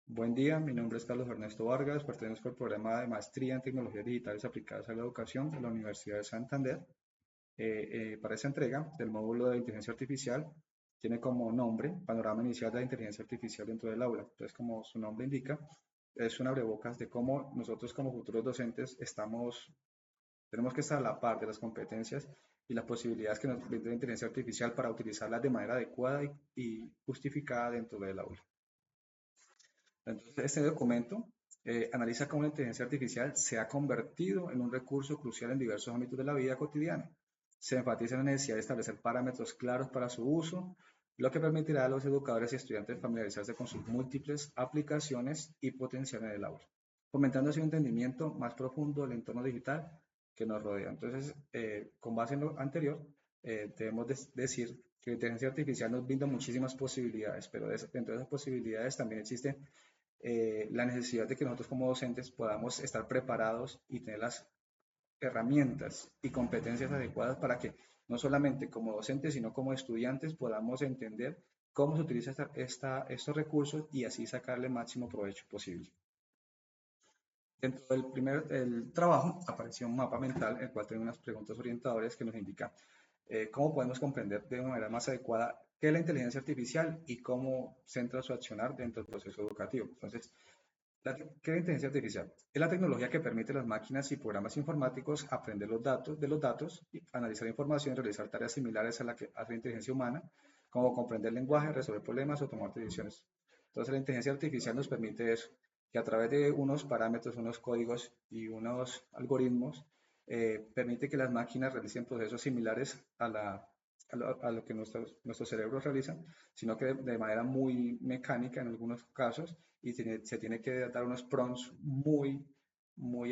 Buen día, mi nombre es Carlos Ernesto Vargas, pertenezco al programa de Maestría en Tecnologías Digitales Aplicadas a la Educación de la Universidad de Santander. Para esta entrega del módulo de inteligencia artificial tiene como nombre Panorama Inicial de la Inteligencia Artificial dentro del aula. Entonces, como su nombre indica, es un abrebocas de cómo nosotros como futuros docentes tenemos que estar a la par de las competencias y las posibilidades que nos brinda la inteligencia artificial para utilizarlas de manera adecuada y justificada dentro del aula. Entonces, este documento analiza cómo la inteligencia artificial se ha convertido en un recurso crucial en diversos ámbitos de la vida cotidiana. Se enfatiza la necesidad de establecer parámetros claros para su uso, lo que permitirá a los educadores y estudiantes familiarizarse con sus múltiples aplicaciones y potencial en el aula, fomentando así un entendimiento más profundo del entorno digital que nos rodea. Entonces, con base en lo anterior, debemos decir que la inteligencia artificial nos brinda muchísimas posibilidades, pero dentro de esas posibilidades también existen la necesidad de que nosotros como docentes podamos estar preparados y tener las herramientas y competencias adecuadas para que no solamente como docentes, sino como estudiantes podamos entender cómo se utiliza estos recursos y así sacarle el máximo provecho posible. Dentro del trabajo apareció un mapa mental, el cual tiene unas preguntas orientadoras que nos indican cómo podemos comprender de una manera más adecuada qué es la inteligencia artificial y cómo centra su accionar dentro del proceso educativo. Entonces, ¿qué es la inteligencia artificial? Es la tecnología que permite a las máquinas y programas informáticos aprender de los datos, analizar información y realizar tareas similares a la que hace la inteligencia humana, como comprender lenguaje, resolver problemas o tomar decisiones. Entonces, la inteligencia artificial nos permite eso, que a través de unos parámetros, unos códigos y unos algoritmos, permite que las máquinas realicen procesos similares a lo que nuestros cerebros realizan, sino que de manera muy mecánica en algunos casos y se tiene que dar unos prompts muy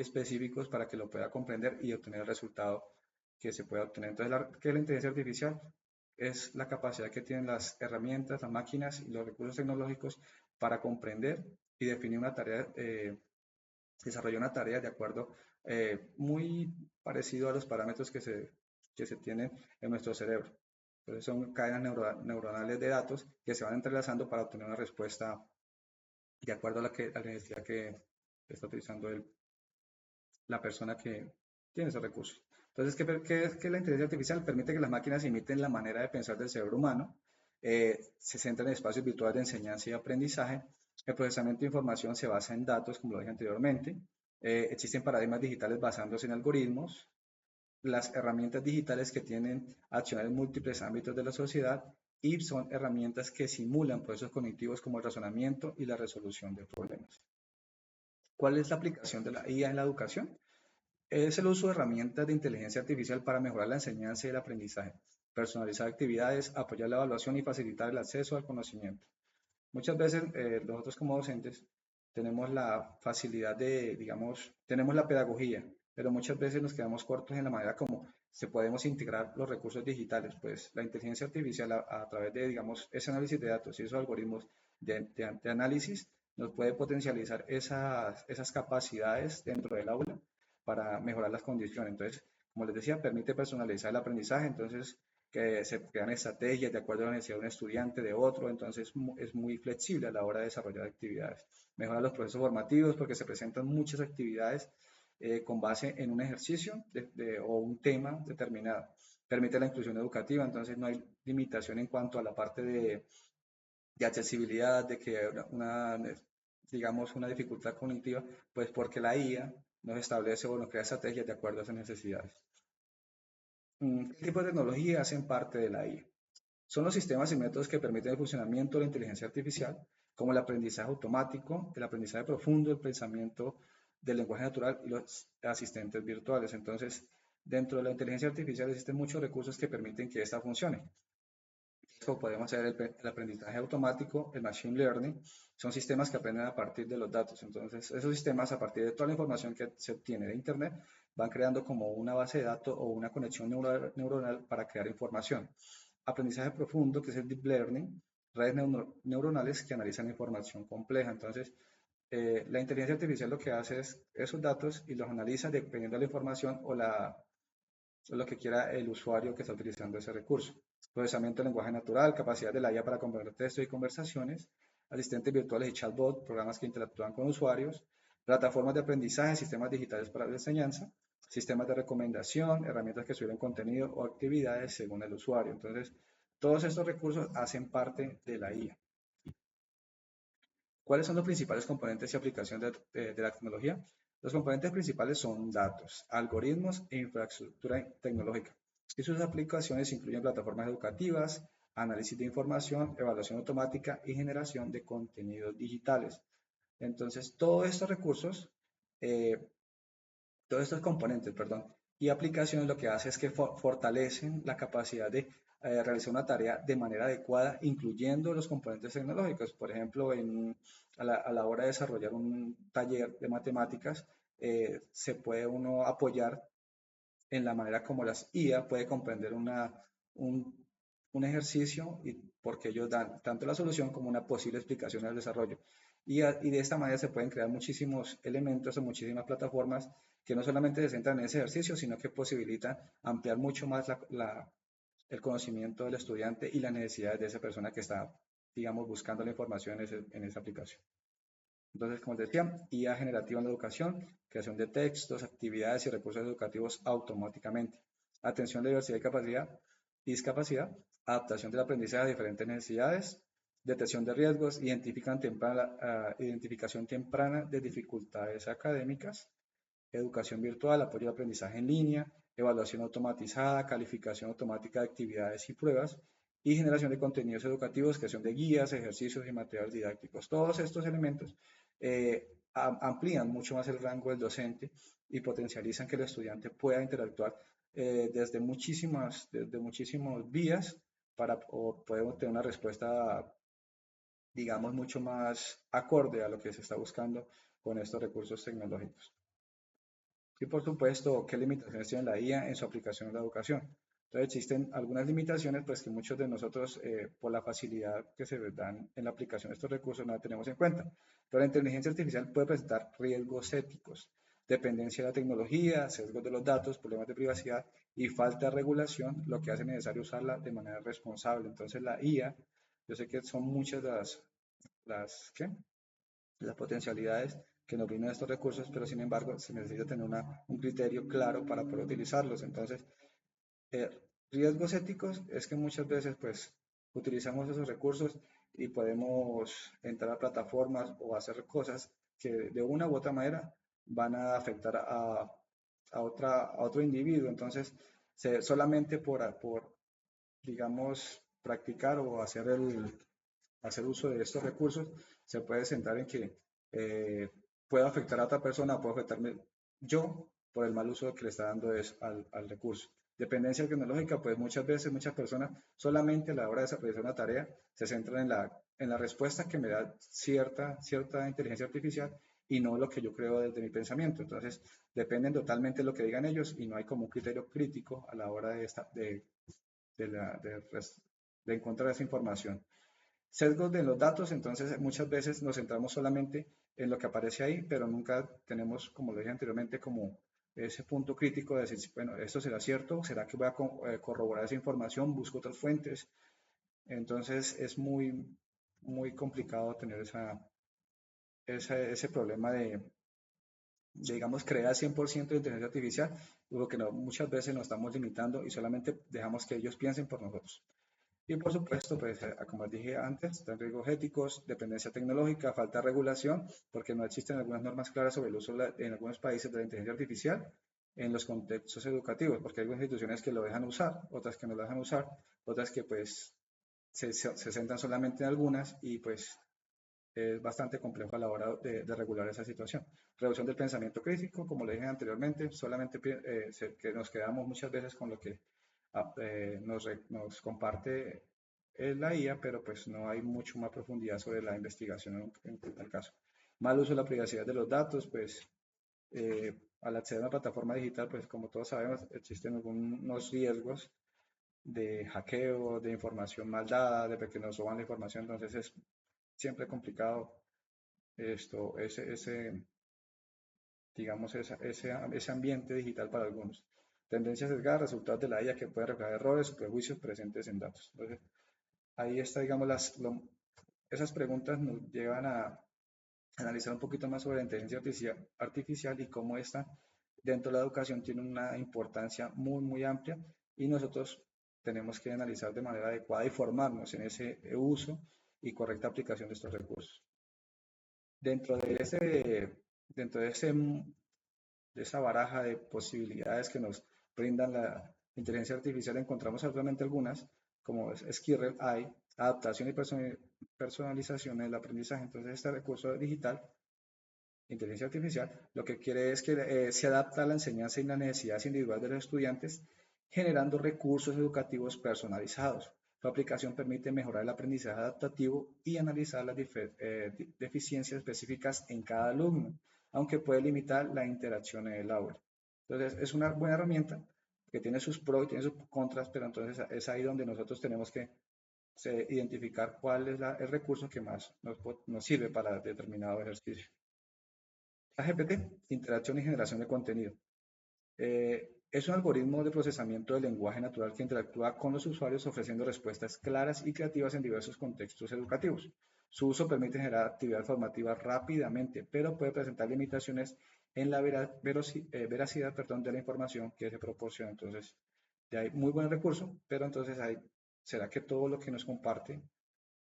específicos para que lo pueda comprender y obtener el resultado que se pueda obtener. Entonces, ¿qué es la inteligencia artificial? Es la capacidad que tienen las herramientas, las máquinas y los recursos tecnológicos para comprender y definir una tarea, desarrollar una tarea de acuerdo muy parecido a los parámetros que se tienen en nuestro cerebro. Entonces son cadenas neuronales de datos que se van entrelazando para obtener una respuesta de acuerdo a la necesidad que está utilizando la persona que tiene esos recursos. Entonces, ¿qué es la inteligencia artificial? Permite que las máquinas imiten la manera de pensar del cerebro humano, se centra en espacios virtuales de enseñanza y aprendizaje, el procesamiento de información se basa en datos, como lo dije anteriormente, existen paradigmas digitales basándose en algoritmos, las herramientas digitales que tienen accionar en múltiples ámbitos de la sociedad y son herramientas que simulan procesos cognitivos como el razonamiento y la resolución de problemas. ¿Cuál es la aplicación de la IA en la educación? Es el uso de herramientas de inteligencia artificial para mejorar la enseñanza y el aprendizaje, personalizar actividades, apoyar la evaluación y facilitar el acceso al conocimiento. Muchas veces nosotros como docentes tenemos la facilidad de, digamos, tenemos la pedagogía, pero muchas veces nos quedamos cortos en la manera como se podemos integrar los recursos digitales. Pues la inteligencia artificial a través de, digamos, ese análisis de datos y esos algoritmos de análisis nos puede potencializar esas capacidades dentro del aula para mejorar las condiciones. Entonces, como les decía, permite personalizar el aprendizaje, entonces que se crean estrategias de acuerdo a la necesidad de un estudiante, de otro, entonces es muy flexible a la hora de desarrollar actividades. Mejora los procesos formativos porque se presentan muchas actividades con base en un ejercicio o un tema determinado. Permite la inclusión educativa, entonces no hay limitación en cuanto a la parte de accesibilidad, de que digamos, una dificultad cognitiva, pues porque la IA nos establece o nos crea estrategias de acuerdo a esas necesidades. ¿Qué tipo de tecnología hacen parte de la IA? Son los sistemas y métodos que permiten el funcionamiento de la inteligencia artificial, como el aprendizaje automático, el aprendizaje profundo, el pensamiento del lenguaje natural y los asistentes virtuales. Entonces, dentro de la inteligencia artificial existen muchos recursos que permiten que esta funcione. Como podemos hacer el aprendizaje automático, el machine learning, son sistemas que aprenden a partir de los datos. Entonces, esos sistemas, a partir de toda la información que se obtiene de Internet, van creando como una base de datos o una conexión neuronal para crear información. Aprendizaje profundo, que es el deep learning, redes neuronales que analizan información compleja. Entonces, la inteligencia artificial lo que hace es esos datos y los analiza dependiendo de la información o lo que quiera el usuario que está utilizando ese recurso. Procesamiento del lenguaje natural, capacidad de la IA para comprender textos y conversaciones, asistentes virtuales y chatbot, programas que interactúan con usuarios, plataformas de aprendizaje, sistemas digitales para la enseñanza, sistemas de recomendación, herramientas que suben contenido o actividades según el usuario. Entonces, todos estos recursos hacen parte de la IA. ¿Cuáles son los principales componentes y aplicación de la tecnología? Los componentes principales son datos, algoritmos e infraestructura tecnológica. Y sus aplicaciones incluyen plataformas educativas, análisis de información, evaluación automática y generación de contenidos digitales. Entonces, todos estos recursos, eh, todos estos componentes, perdón, y aplicaciones lo que hace es que fortalecen la capacidad de realizar una tarea de manera adecuada, incluyendo los componentes tecnológicos. Por ejemplo, a la hora de desarrollar un taller de matemáticas, se puede uno apoyar en la manera como las IA puede comprender un, un ejercicio y porque ellos dan tanto la solución como una posible explicación al desarrollo. Y de esta manera se pueden crear muchísimos elementos o muchísimas plataformas que no solamente se centran en ese ejercicio, sino que posibilitan ampliar mucho más el conocimiento del estudiante y las necesidades de esa persona que está, digamos, buscando la información en esa aplicación. Entonces, como les decía, IA generativa en la educación, creación de textos, actividades y recursos educativos automáticamente. Atención de diversidad y discapacidad, adaptación del aprendizaje a diferentes necesidades, detección de riesgos, identificación temprana de dificultades académicas, educación virtual, apoyo al aprendizaje en línea, evaluación automatizada, calificación automática de actividades y pruebas, y generación de contenidos educativos, creación de guías, ejercicios y materiales didácticos. Todos estos elementos amplían mucho más el rango del docente y potencializan que el estudiante pueda interactuar desde muchísimas vías para poder obtener una respuesta, digamos, mucho más acorde a lo que se está buscando con estos recursos tecnológicos. Y por supuesto, ¿qué limitaciones tiene la IA en su aplicación en la educación? Entonces existen algunas limitaciones pues que muchos de nosotros por la facilidad que se dan en la aplicación de estos recursos no la tenemos en cuenta. Pero la inteligencia artificial puede presentar riesgos éticos, dependencia de la tecnología, sesgos de los datos, problemas de privacidad y falta de regulación, lo que hace necesario usarla de manera responsable. Entonces la IA, yo sé que son muchas ¿qué? Las potencialidades que nos brindan estos recursos, pero sin embargo se necesita tener un criterio claro para poder utilizarlos. Entonces, eh, riesgos éticos es que muchas veces pues utilizamos esos recursos y podemos entrar a plataformas o hacer cosas que de una u otra manera van a afectar a otro individuo. Entonces, solamente digamos, practicar o hacer uso de estos recursos, se puede centrar en que pueda afectar a otra persona, puede afectarme yo por el mal uso que le está dando al recurso. Dependencia tecnológica, pues muchas veces muchas personas solamente a la hora de desarrollar una tarea se centran en la respuesta que me da cierta inteligencia artificial y no lo que yo creo desde mi pensamiento. Entonces, dependen totalmente de lo que digan ellos y no hay como un criterio crítico a la hora de encontrar esa información. Sesgos de los datos, entonces muchas veces nos centramos solamente en lo que aparece ahí, pero nunca tenemos, como lo dije anteriormente, como ese punto crítico de decir, bueno, ¿esto será cierto? ¿Será que voy a corroborar esa información? ¿Busco otras fuentes? Entonces es muy complicado tener ese problema digamos, crear 100% de inteligencia artificial, porque muchas veces nos estamos limitando y solamente dejamos que ellos piensen por nosotros. Y por supuesto, pues como dije antes, están riesgos éticos, dependencia tecnológica, falta de regulación, porque no existen algunas normas claras sobre el uso en algunos países de la inteligencia artificial en los contextos educativos, porque hay algunas instituciones que lo dejan usar, otras que no lo dejan usar, otras que pues se centran solamente en algunas y pues es bastante complejo a la hora de regular esa situación. Reducción del pensamiento crítico, como le dije anteriormente, solamente que nos quedamos muchas veces con lo que nos comparte la IA, pero pues no hay mucho más profundidad sobre la investigación en tal caso. Mal uso de la privacidad de los datos, pues al acceder a una plataforma digital, pues como todos sabemos, existen algunos riesgos de hackeo, de información mal dada, de que nos roban la información, entonces es siempre complicado digamos, ese ambiente digital para algunos. Tendencias sesgadas, resultados de la IA que puede reflejar errores o prejuicios presentes en datos. Entonces, ahí está, digamos, esas preguntas nos llevan a analizar un poquito más sobre la inteligencia artificial y cómo esta dentro de la educación tiene una importancia muy, muy amplia y nosotros tenemos que analizar de manera adecuada y formarnos en ese uso y correcta aplicación de estos recursos. Dentro de dentro de de esa baraja de posibilidades que nos brindan la inteligencia artificial, encontramos solamente algunas, como es Skillrel AI, adaptación y personalización del aprendizaje. Entonces, este recurso digital, inteligencia artificial, lo que quiere es que se adapta a la enseñanza y las necesidades individuales de los estudiantes, generando recursos educativos personalizados. Su aplicación permite mejorar el aprendizaje adaptativo y analizar las deficiencias específicas en cada alumno, aunque puede limitar la interacción en el aula. Entonces, es una buena herramienta que tiene sus pros y tiene sus contras, pero entonces es ahí donde nosotros tenemos que identificar cuál es el recurso que más nos sirve para determinado ejercicio. ChatGPT, interacción y generación de contenido. Es un algoritmo de procesamiento del lenguaje natural que interactúa con los usuarios ofreciendo respuestas claras y creativas en diversos contextos educativos. Su uso permite generar actividad formativa rápidamente, pero puede presentar limitaciones en la veracidad de la información que se proporciona. Entonces, ya hay muy buen recurso, pero entonces ¿será que todo lo que nos comparte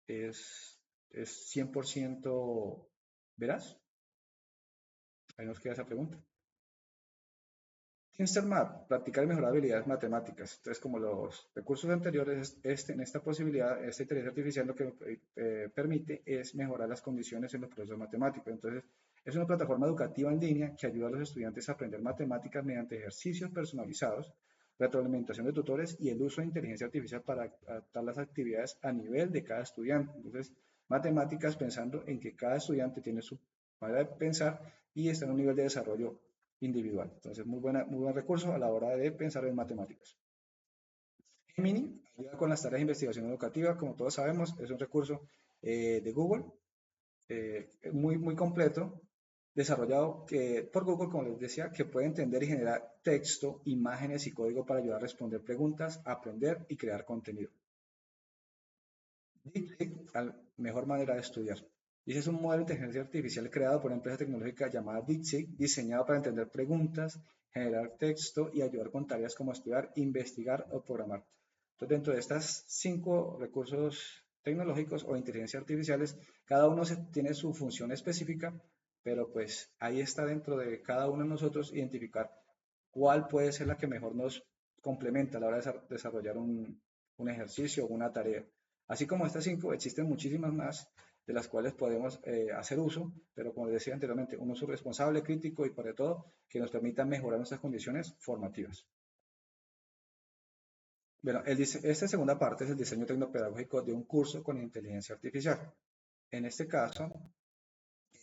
es 100% veraz? Ahí nos queda esa pregunta. Math, practicar y mejorar habilidades matemáticas. Entonces, como los recursos anteriores, en esta posibilidad, esta inteligencia artificial lo que permite es mejorar las condiciones en los procesos matemáticos. Entonces, es una plataforma educativa en línea que ayuda a los estudiantes a aprender matemáticas mediante ejercicios personalizados, retroalimentación de tutores y el uso de inteligencia artificial para adaptar las actividades a nivel de cada estudiante. Entonces, matemáticas pensando en que cada estudiante tiene su manera de pensar y está en un nivel de desarrollo individual. Entonces, muy buen recurso a la hora de pensar en matemáticas. Gemini ayuda con las tareas de investigación educativa, como todos sabemos, es un recurso de Google, muy completo, desarrollado por Google, como les decía, que puede entender y generar texto, imágenes y código para ayudar a responder preguntas, aprender y crear contenido. DeepSeek, la mejor manera de estudiar. Ese es un modelo de inteligencia artificial creado por una empresa tecnológica llamada DeepSeek, diseñado para entender preguntas, generar texto y ayudar con tareas como estudiar, investigar o programar. Entonces, dentro de estas 5 recursos tecnológicos o inteligencia artificiales, cada uno tiene su función específica, pero pues ahí está dentro de cada uno de nosotros identificar cuál puede ser la que mejor nos complementa a la hora de desarrollar un ejercicio o una tarea. Así como estas 5, existen muchísimas más de las cuales podemos hacer uso, pero como decía anteriormente, un uso responsable, crítico y sobre todo que nos permita mejorar nuestras condiciones formativas. Bueno, esta segunda parte es el diseño tecnopedagógico de un curso con inteligencia artificial. En este caso,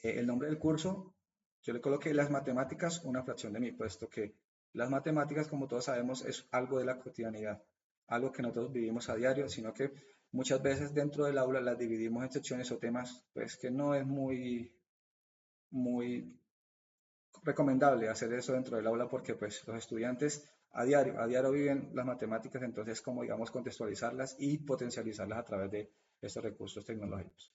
el nombre del curso, yo le coloqué las matemáticas, una fracción de mí, puesto que las matemáticas, como todos sabemos, es algo de la cotidianidad, algo que nosotros vivimos a diario, sino que muchas veces dentro del aula las dividimos en secciones o temas, pues que no es muy recomendable hacer eso dentro del aula porque pues los estudiantes a diario viven las matemáticas, entonces como digamos contextualizarlas y potencializarlas a través de estos recursos tecnológicos.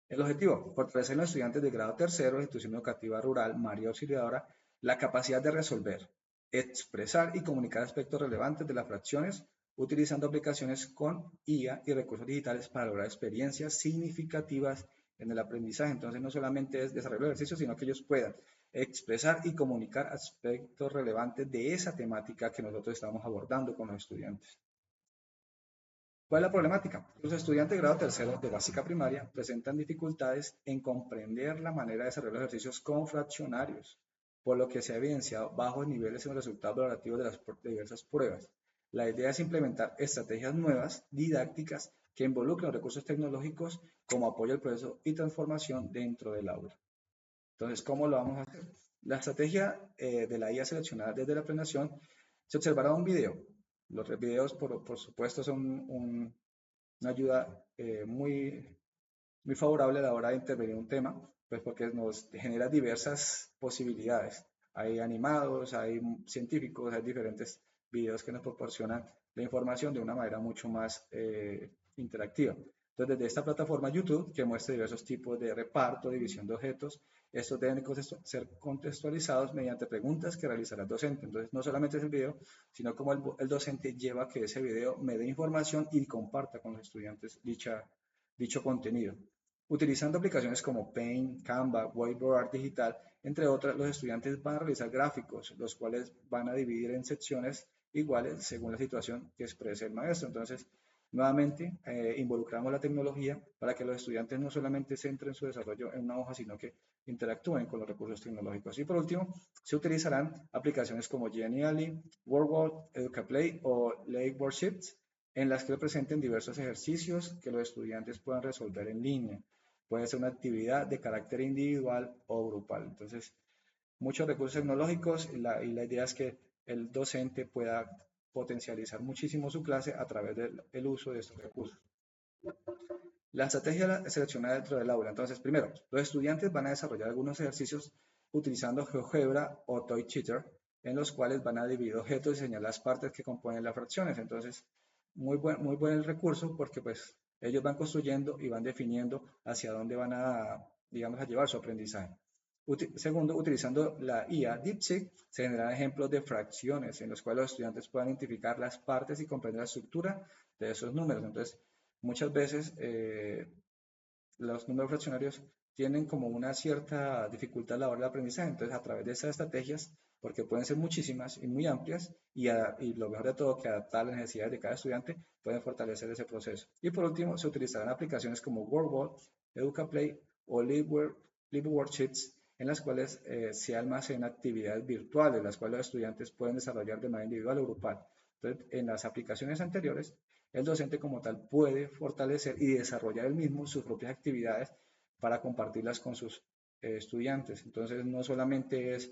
El objetivo, fortalecer en los estudiantes de grado tercero de la institución educativa rural María Auxiliadora la capacidad de resolver, expresar y comunicar aspectos relevantes de las fracciones utilizando aplicaciones con IA y recursos digitales para lograr experiencias significativas en el aprendizaje. Entonces no solamente es desarrollo de ejercicios, sino que ellos puedan expresar y comunicar aspectos relevantes de esa temática que nosotros estamos abordando con los estudiantes. ¿Cuál es la problemática? Los estudiantes de grado tercero de básica primaria presentan dificultades en comprender la manera de desarrollar los ejercicios con fraccionarios, por lo que se ha evidenciado bajos niveles en los resultados valorativos de las diversas pruebas. La idea es implementar estrategias nuevas, didácticas, que involucren los recursos tecnológicos como apoyo al proceso y transformación dentro del aula. Entonces, ¿cómo lo vamos a hacer? La estrategia de la IA seleccionada desde la planeación se observará un video. Los videos, por supuesto, son una ayuda muy favorable a la hora de intervenir un tema, pues porque nos genera diversas posibilidades. Hay animados, hay científicos, hay diferentes videos que nos proporcionan la información de una manera mucho más interactiva. Entonces, desde esta plataforma YouTube, que muestra diversos tipos de reparto, división de objetos, estos deben ser contextualizados mediante preguntas que realizará el docente. Entonces, no solamente es el video, sino como el docente lleva que ese video me dé información y comparta con los estudiantes dicho contenido. Utilizando aplicaciones como Paint, Canva, Whiteboard Digital, entre otras, los estudiantes van a realizar gráficos, los cuales van a dividir en secciones iguales según la situación que exprese el maestro. Entonces, nuevamente, involucramos la tecnología para que los estudiantes no solamente centren su desarrollo en una hoja, sino que interactúen con los recursos tecnológicos. Y por último, se utilizarán aplicaciones como Genially, WordWall, EducaPlay o Lake Worksheets, en las que presenten diversos ejercicios que los estudiantes puedan resolver en línea. Puede ser una actividad de carácter individual o grupal. Entonces, muchos recursos tecnológicos y la idea es que el docente pueda potencializar muchísimo su clase a través del uso de estos recursos. La estrategia seleccionada dentro del aula. Entonces, primero, los estudiantes van a desarrollar algunos ejercicios utilizando GeoGebra o ToyCheater, en los cuales van a dividir objetos y señalar las partes que componen las fracciones. Entonces, muy buen el recurso porque pues ellos van construyendo y van definiendo hacia dónde van a, digamos, a llevar su aprendizaje. Segundo, utilizando la IA DeepSeek, se generan ejemplos de fracciones en los cuales los estudiantes puedan identificar las partes y comprender la estructura de esos números. Entonces, muchas veces los números fraccionarios tienen como una cierta dificultad a la hora de aprendizaje. Entonces, a través de esas estrategias, porque pueden ser muchísimas y muy amplias, y lo mejor de todo, que adaptar las necesidades de cada estudiante, pueden fortalecer ese proceso. Y por último, se utilizarán aplicaciones como WordWall, EducaPlay o LibreWorksheets, en las cuales se almacenan actividades virtuales, las cuales los estudiantes pueden desarrollar de manera individual o grupal. Entonces, en las aplicaciones anteriores, el docente como tal puede fortalecer y desarrollar él mismo sus propias actividades para compartirlas con sus estudiantes. Entonces, no solamente es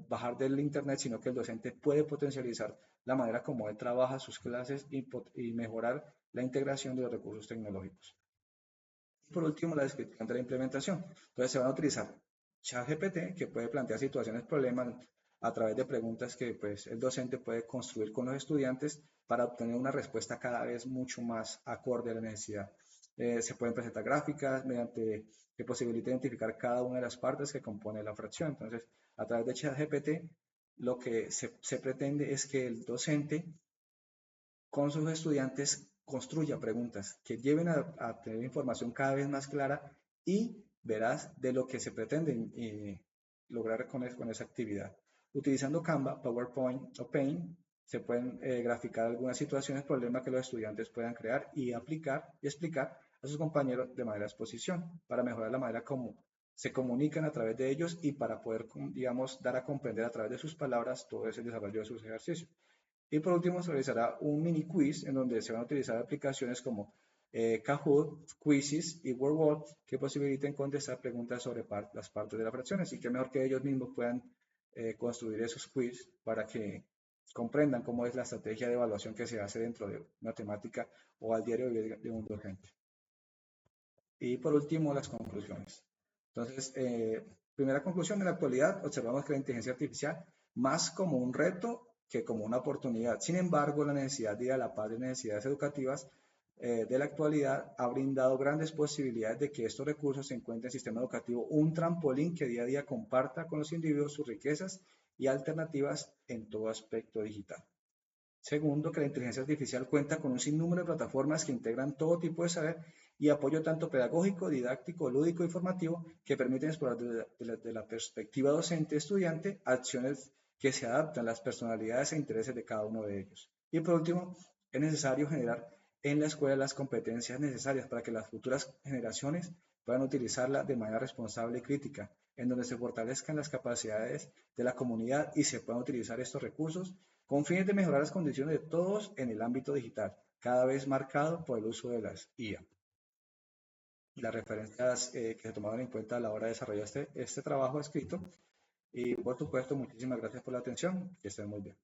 bajar del internet, sino que el docente puede potencializar la manera como él trabaja sus clases y mejorar la integración de los recursos tecnológicos. Por último, la descripción de la implementación. Entonces, se van a utilizar ChatGPT, que puede plantear situaciones, problemas a través de preguntas que pues, el docente puede construir con los estudiantes para obtener una respuesta cada vez mucho más acorde a la necesidad. Se pueden presentar gráficas mediante que posibilita identificar cada una de las partes que compone la fracción. Entonces, a través de ChatGPT, lo que se pretende es que el docente con sus estudiantes construya preguntas que lleven a tener información cada vez más clara y veraz de lo que se pretende lograr con esa actividad. Utilizando Canva, PowerPoint o Paint, se pueden graficar algunas situaciones, problemas que los estudiantes puedan crear y aplicar y explicar a sus compañeros de manera de exposición para mejorar la manera como se comunican a través de ellos y para poder, digamos, dar a comprender a través de sus palabras todo ese desarrollo de sus ejercicios. Y por último, se realizará un mini quiz en donde se van a utilizar aplicaciones como Kahoot, Quizzes y WordWall que posibiliten contestar preguntas sobre las partes de las fracciones y que mejor que ellos mismos puedan construir esos quiz para que comprendan cómo es la estrategia de evaluación que se hace dentro de matemática o al diario de un docente. Y por último, las conclusiones. Entonces, primera conclusión, en la actualidad observamos que la inteligencia artificial más como un reto que como una oportunidad. Sin embargo, la necesidad de ir a la par de necesidades educativas de la actualidad ha brindado grandes posibilidades de que estos recursos se encuentren en el sistema educativo un trampolín que día a día comparta con los individuos sus riquezas y alternativas en todo aspecto digital. Segundo, que la inteligencia artificial cuenta con un sinnúmero de plataformas que integran todo tipo de saber y apoyo tanto pedagógico, didáctico, lúdico y formativo que permiten explorar desde la perspectiva docente-estudiante acciones que se adaptan a las personalidades e intereses de cada uno de ellos. Y por último, es necesario generar en la escuela las competencias necesarias para que las futuras generaciones puedan utilizarla de manera responsable y crítica, en donde se fortalezcan las capacidades de la comunidad y se puedan utilizar estos recursos con fines de mejorar las condiciones de todos en el ámbito digital, cada vez marcado por el uso de las IA. Las referencias que se tomaron en cuenta a la hora de desarrollar este trabajo escrito. Y por supuesto, muchísimas gracias por la atención. Que estén muy bien.